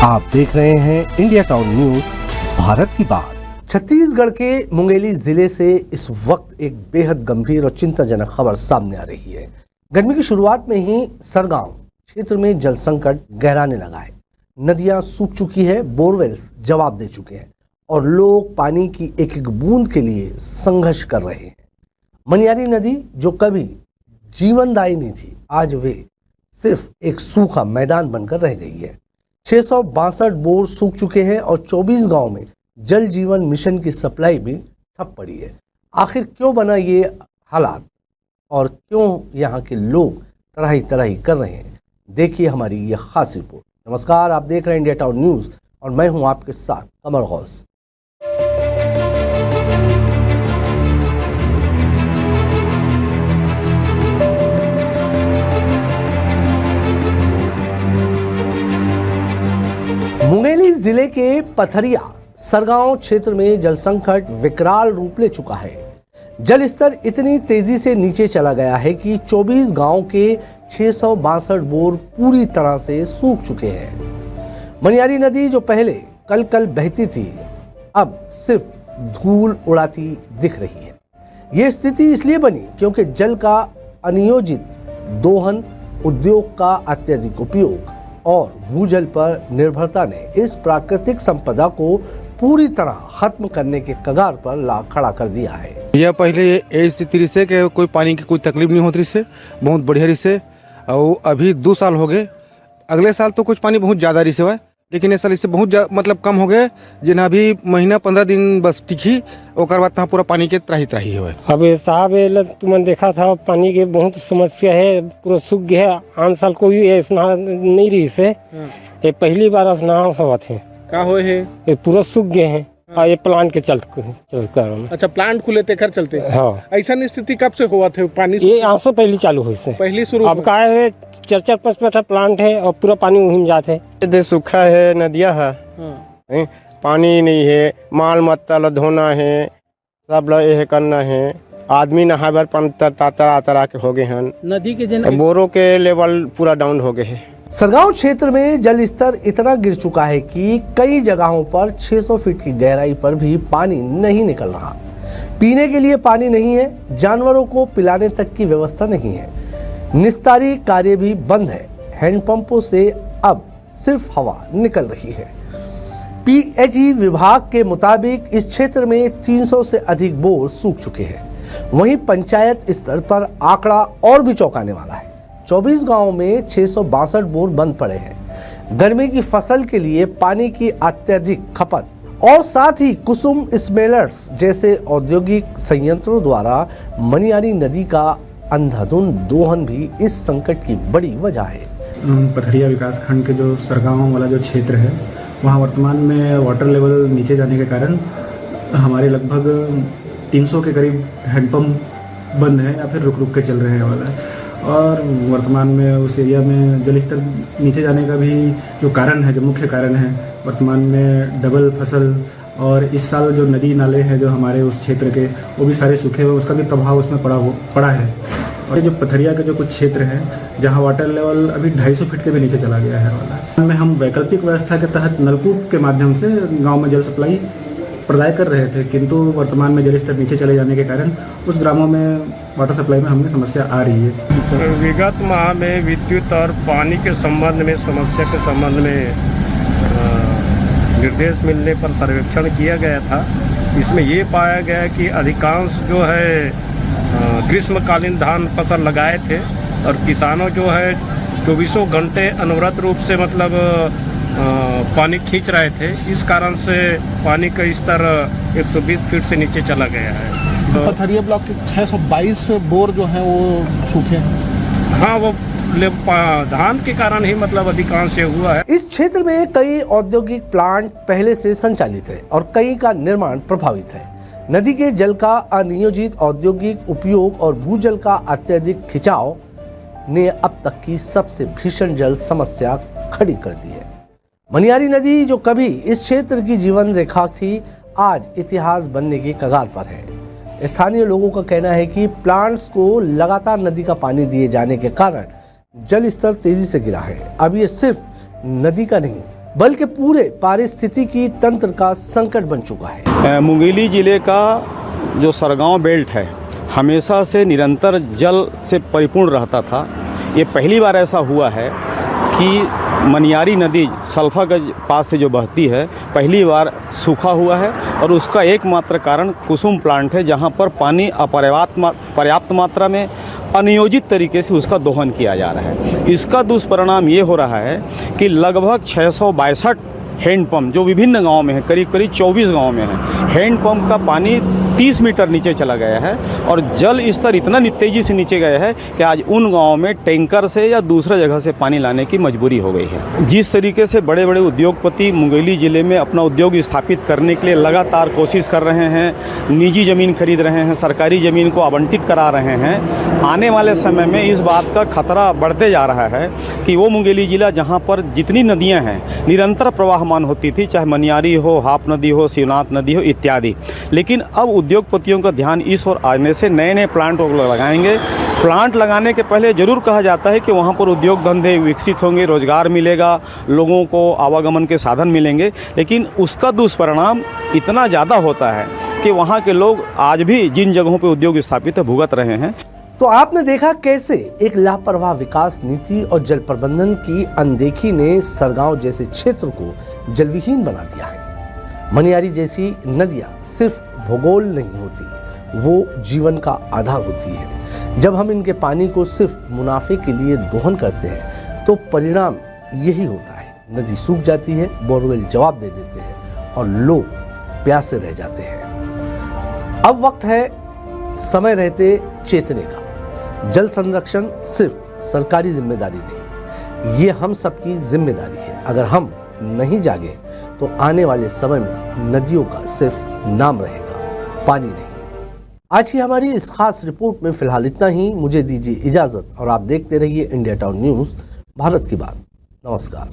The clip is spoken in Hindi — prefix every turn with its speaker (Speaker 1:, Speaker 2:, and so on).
Speaker 1: आप देख रहे हैं इंडिया टाउन न्यूज, भारत की बात। छत्तीसगढ़ के मुंगेली जिले से इस वक्त एक बेहद गंभीर और चिंताजनक खबर सामने आ रही है। गर्मी की शुरुआत में ही सरगांव क्षेत्र में जल संकट गहराने लगा है। नदियां सूख चुकी है, बोरवेल्स जवाब दे चुके हैं और लोग पानी की एक एक बूंद के लिए संघर्ष कर रहे हैं। मनियारी नदी जो कभी जीवनदायिनी थी, आज वे सिर्फ एक सूखा मैदान बनकर रह गई है। 662 बोर सूख चुके हैं और 24 गांव में जल जीवन मिशन की सप्लाई भी ठप पड़ी है। आखिर क्यों बना ये हालात और क्यों यहाँ के लोग तराही तराही कर रहे हैं, देखिए हमारी ये खास रिपोर्ट। नमस्कार, आप देख रहे हैं इंडिया टाउन न्यूज और मैं हूं आपके साथ कमर गौस। मुंगेली जिले के पथरिया सरगांव क्षेत्र में जल संकट विकराल रूप ले चुका है। जल स्तर इतनी तेजी से नीचे चला गया है कि 24 गांव के 662 बोर पूरी तरह से सूख चुके हैं। मनियारी नदी जो पहले कल कल बहती थी, अब सिर्फ धूल उड़ाती दिख रही है। ये स्थिति इसलिए बनी क्योंकि जल का अनियोजित दोहन, उद्योग का अत्यधिक उपयोग और भूजल पर निर्भरता ने इस प्राकृतिक संपदा को पूरी तरह खत्म करने के कगार पर ला खड़ा कर दिया है।
Speaker 2: यह पहले ऐसी तरी से कि कोई पानी की कोई तकलीफ नहीं होती से, बहुत बढ़िया रही से। और अभी 2 साल हो गए। अगले साल तो कुछ पानी बहुत ज़्यादा रही से हुआ, लेकिन इस साल इससे बहुत मतलब कम हो गए। जिन्हें अभी महीना 15 दिन बस टिकी, और बाद पूरा पानी के त्राही त्राही हुआ।
Speaker 3: अब साहब तुमने देखा था पानी की बहुत समस्या है, पूरा सूख गया है। आन साल कोई स्नान नहीं रही से, ये पहली बार स्नान हुआ थे।
Speaker 4: का हो है?
Speaker 3: ये पूरा सूख गए हैं और ये प्लांट के चलते।
Speaker 4: अच्छा, प्लांट खुले थे कर चलते।
Speaker 3: हाँ,
Speaker 4: ऐसा स्थिति कब से हुआ थे? पानी
Speaker 3: ये आंसू पहले चालू हुई से,
Speaker 4: पहले शुरू।
Speaker 3: अब का है 4-5 प्लांट है और पूरा पानी वहीं जाते है।
Speaker 5: सूखा है, नदियाँ है, पानी नहीं है, माल मत्ता धोना है, सब यह करना है। आदमी नहा भर तरह के हो गए हैं।
Speaker 4: नदी के
Speaker 5: बोरों के लेवल पूरा डाउन हो गए हैं।
Speaker 1: सरगांव क्षेत्र में जल स्तर इतना गिर चुका है कि कई जगहों पर 600 फीट की गहराई पर भी पानी नहीं निकल रहा। पीने के लिए पानी नहीं है, जानवरों को पिलाने तक की व्यवस्था नहीं है, निस्तारी कार्य भी बंद है। हैंडपंपों से अब सिर्फ हवा निकल रही है। पीएचई विभाग के मुताबिक इस क्षेत्र में 300 से अधिक बोर सूख चुके हैं। वहीं पंचायत स्तर पर आंकड़ा और भी चौंकाने वाला है। 24 गांवों में 662 बोर बंद पड़े हैं। गर्मी की फसल के लिए पानी की अत्यधिक खपत और साथ ही कुसुम स्मेलर्स जैसे औद्योगिक संयंत्रों द्वारा मनियारी नदी का अंधाधुंध दोहन भी इस संकट की बड़ी वजह है।
Speaker 6: पथरिया विकास खंड के जो सरगांव वाला जो क्षेत्र है, वहाँ वर्तमान में वाटर लेवल नीचे जाने के कारण हमारे लगभग 300 के करीब हैंडपम्प बंद है या फिर रुक रुक के चल रहे हैं वाला है। और वर्तमान में उस एरिया में जल स्तर नीचे जाने का भी जो कारण है, जो मुख्य कारण है, वर्तमान में डबल फसल और इस साल जो नदी नाले हैं जो हमारे उस क्षेत्र के, वो भी सारे सूखे हुए, उसका भी प्रभाव उसमें पड़ा है। और ये जो पथरिया के जो कुछ क्षेत्र है जहाँ वाटर लेवल अभी 250 फीट के भी नीचे चला गया है वाला में, हम वैकल्पिक व्यवस्था के तहत नलकूप के माध्यम से गाँव में जल सप्लाई प्रदाय कर रहे थे, किंतु वर्तमान में जल स्तर नीचे चले जाने के कारण उस ग्रामों में वाटर सप्लाई में हमें समस्या आ रही है।
Speaker 3: विगत माह में विद्युत और पानी के संबंध में समस्या के संबंध में निर्देश मिलने पर सर्वेक्षण किया गया था। इसमें ये पाया गया कि अधिकांश जो है ग्रीष्मकालीन धान फसल लगाए थे और किसानों जो है 24 घंटे अनवरत रूप से पानी खींच रहे थे। इस कारण से पानी का स्तर 120 फीट से नीचे चला गया है।
Speaker 4: पथरिया ब्लॉक के 622 बोर जो हैं वो सूखे हैं।
Speaker 3: हाँ, वो धान के कारण ही अधिकांश ये हुआ है।
Speaker 1: इस क्षेत्र में कई औद्योगिक प्लांट पहले से संचालित है और कई का निर्माण प्रभावित है। नदी के जल का अनियोजित औद्योगिक उपयोग और भूजल का अत्यधिक खिंचाव ने अब तक की सबसे भीषण जल समस्या खड़ी कर दी है। मनियारी नदी जो कभी इस क्षेत्र की जीवन रेखा थी, आज इतिहास बनने की कगार पर है। स्थानीय लोगों का कहना है कि प्लांट्स को लगातार नदी का पानी दिए जाने के कारण जल स्तर तेजी से गिरा है। अब ये सिर्फ नदी का नहीं बल्कि पूरे पारिस्थितिकी तंत्र का संकट बन चुका है।
Speaker 7: मुंगेली ज़िले का जो सरगांव बेल्ट है हमेशा से निरंतर जल से परिपूर्ण रहता था। ये पहली बार ऐसा हुआ है कि मनियारी नदी सल्फागंज पास से जो बहती है पहली बार सूखा हुआ है और उसका एकमात्र कारण कुसुम प्लांट है, जहां पर पानी पर्याप्त मात्रा में अनियोजित तरीके से उसका दोहन किया जा रहा है। इसका दुष्परिणाम ये हो रहा है कि लगभग 662 हैंडपम्प जो विभिन्न गाँव में है, करीब 24 गाँव में है, हैंडपम्प का पानी 30 मीटर नीचे चला गया है और जल स्तर इतना तेज़ी से नीचे गया है कि आज उन गाँव में टैंकर से या दूसरा जगह से पानी लाने की मजबूरी हो गई है। जिस तरीके से बड़े बड़े उद्योगपति मुंगेली ज़िले में अपना उद्योग स्थापित करने के लिए लगातार कोशिश कर रहे हैं, निजी ज़मीन खरीद रहे हैं, सरकारी ज़मीन को आवंटित करा रहे हैं, आने वाले समय में इस बात का खतरा बढ़ते जा रहा है कि वो मुंगेली ज़िला जहाँ पर जितनी नदियाँ हैं निरंतर प्रवाहमान होती थी, चाहे मनियारी हो, हाप नदी हो, शिवनाथ नदी हो इत्यादि, लेकिन अब उद्योगपतियों का ध्यान इस ओर आने से नए प्लांट लगाएंगे। प्लांट लगाने के पहले ज़रूर कहा जाता है कि वहाँ पर उद्योग धंधे विकसित होंगे, रोज़गार मिलेगा, लोगों को आवागमन के साधन मिलेंगे, लेकिन उसका दुष्परिणाम इतना ज़्यादा होता है कि वहाँ के लोग आज भी जिन जगहों पर उद्योग स्थापित है भुगत रहे हैं।
Speaker 1: तो आपने देखा कैसे एक लापरवाह विकास नीति और जल प्रबंधन की अनदेखी ने सरगांव जैसे क्षेत्र को जलविहीन बना दिया है। मनियारी जैसी नदियां सिर्फ भूगोल नहीं होती, वो जीवन का आधार होती है। जब हम इनके पानी को सिर्फ मुनाफे के लिए दोहन करते हैं तो परिणाम यही होता है, नदी सूख जाती है, बोरवेल जवाब दे देते हैं और लोग प्यासे रह जाते हैं। अब वक्त है समय रहते चेतने का। जल संरक्षण सिर्फ सरकारी जिम्मेदारी नहीं, ये हम सबकी जिम्मेदारी है। अगर हम नहीं जागे तो आने वाले समय में नदियों का सिर्फ नाम रहेगा, पानी नहीं। आज की हमारी इस खास रिपोर्ट में फिलहाल इतना ही। मुझे दीजिए इजाजत और आप देखते रहिए इंडिया टाउन न्यूज़, भारत की बात। नमस्कार।